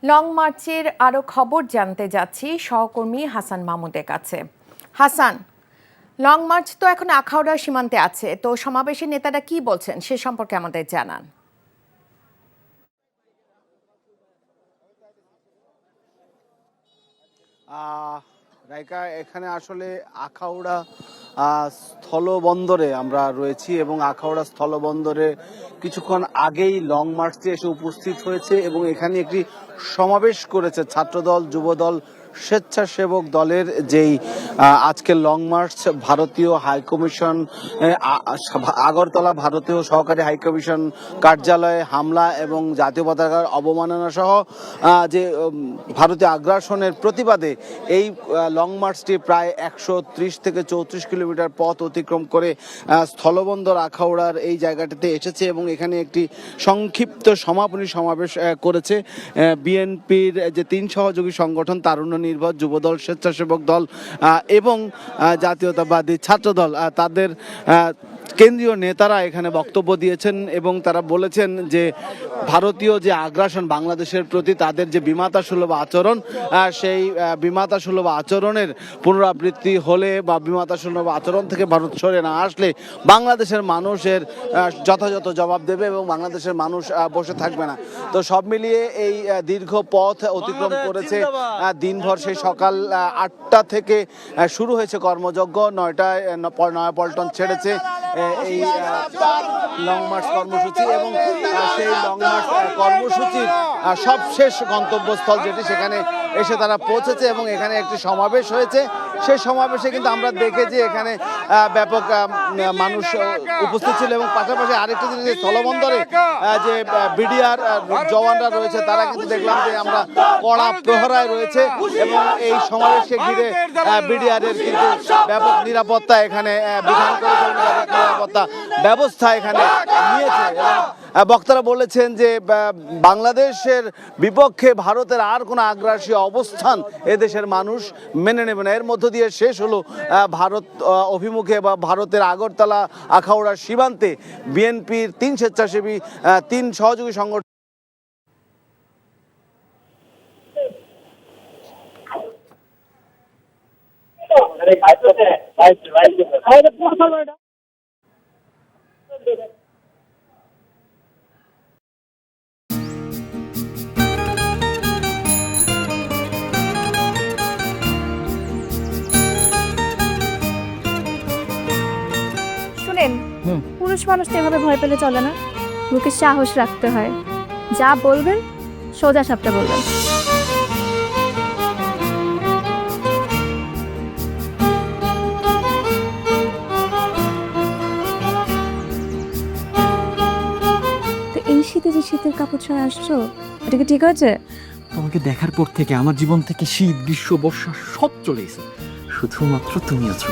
Long মার্চের আরও খবর জানতে যাচ্ছি সহকর্মী হাসান মাহমুদের কাছে। হাসান, লং মার্চ তো এখন আখাউড়া সীমান্তে আছে, তো সমাবেশের নেতারা কি বলছেন সে সম্পর্কে আমাদের জানান। রাইকা, এখানে আসলে আখাউড়া স্থলবন্দরে আমরা রয়েছি এবং আখাউড়া স্থলবন্দরে কিছুক্ষণ আগেই লং মার্চে এসে উপস্থিত হয়েছে এবং এখানে একটি সমাবেশ করেছে ছাত্রদল, যুবদল, স্বেচ্ছাসেবক দলের যেই আজকে লং মার্চ ভারতীয় হাইকমিশন আগরতলা ভারতীয় সহকারী হাইকমিশন কার্যালয়ে হামলা এবং জাতীয় পতাকার অবমাননা সহ যে ভারতীয় আগ্রাসনের প্রতিবাদে এই লং মার্চটি প্রায় 130 থেকে 34 কিলোমিটার পথ অতিক্রম করে স্থলবন্দর আখাউড়ার এই জায়গাটিতে এসেছে এবং এখানে একটি সংক্ষিপ্ত সমাপনী সমাবেশ করেছে বিএনপির যে 3 সহযোগী সংগঠন তারুণ্য নির্ভর, যুবদল, স্বেচ্ছাসেবক দল এবং জাতীয়তাবাদী ছাত্রদল। তাদের কেন্দ্রীয় নেতারা এখানে বক্তব্য দিয়েছেন এবং তারা বলেছেন যে ভারতীয় যে আগ্রাসন বাংলাদেশের প্রতি, তাদের যে বিমাতা সুলভ আচরণ, সেই বিমাতা সুলভ আচরণের পুনরাবৃত্তি হলে বা বিমাতা সুলভ আচরণ থেকে ভারত সরে না আসলে বাংলাদেশের মানুষের যথাযথ জবাব দেবে এবং বাংলাদেশের মানুষ বসে থাকবে না। তো সব মিলিয়ে এই দীর্ঘ পথ অতিক্রম করেছে দিনভর। সেই সকাল 8টা থেকে শুরু হয়েছে কর্মযজ্ঞ, 9টায় নয়াপল্টন ছেড়েছে এই লং মার্চ কর্মসূচি এবং সেই লং মার্চ কর্মসূচির সবশেষ গন্তব্যস্থল যেটি, সেখানে এসে তারা পৌঁছেছে এবং এখানে একটি সমাবেশ হয়েছে। সেই সমাবেশে কিন্তু আমরা দেখেছি এখানে ব্যাপক মানুষ উপস্থিত ছিল এবং পাশাপাশি আরেকটি জিনিস, স্থলবন্দরে যে বিডিআর জওয়ানরা রয়েছে তারা কিন্তু দেখলাম যে আমরা কড়া প্রহরায় রয়েছে এবং এই সমাবেশকে ঘিরে বিডিআর এর কিন্তু ব্যাপক নিরাপত্তা এখানে বিধান করেছে, নিরাপত্তা ব্যবস্থা এখানে নিয়েছে। বক্তারা বলেছেন যে বাংলাদেশের বিপক্ষে ভারতের আর কোনো আগ্রাসী অবস্থান এদেশের মানুষ মেনে নেবে না। এর মধ্য দিয়ে শেষ হলো ভারত অভিমুখে বা ভারতের আগরতলা আখাউড়া সীমান্তে বিএনপির 3 স্বেচ্ছাসেবী 3 সহযোগী সংগঠন পুরুষ মানুষ তো এভাবে ভয় পেলে চলে না, মুখে সাহস রাখতে হয়। যা বলবেন সোজা সাপটা বলবেন। তো এই শীতে যে শীতের কাপড় ছড়ে আসছো, এটা কি ঠিক আছে? তোমাকে দেখার পর থেকে আমার জীবন থেকে শীত, গ্রীষ্ম, বর্ষা সব চলে গেছে, শুধুমাত্র তুমি আছো।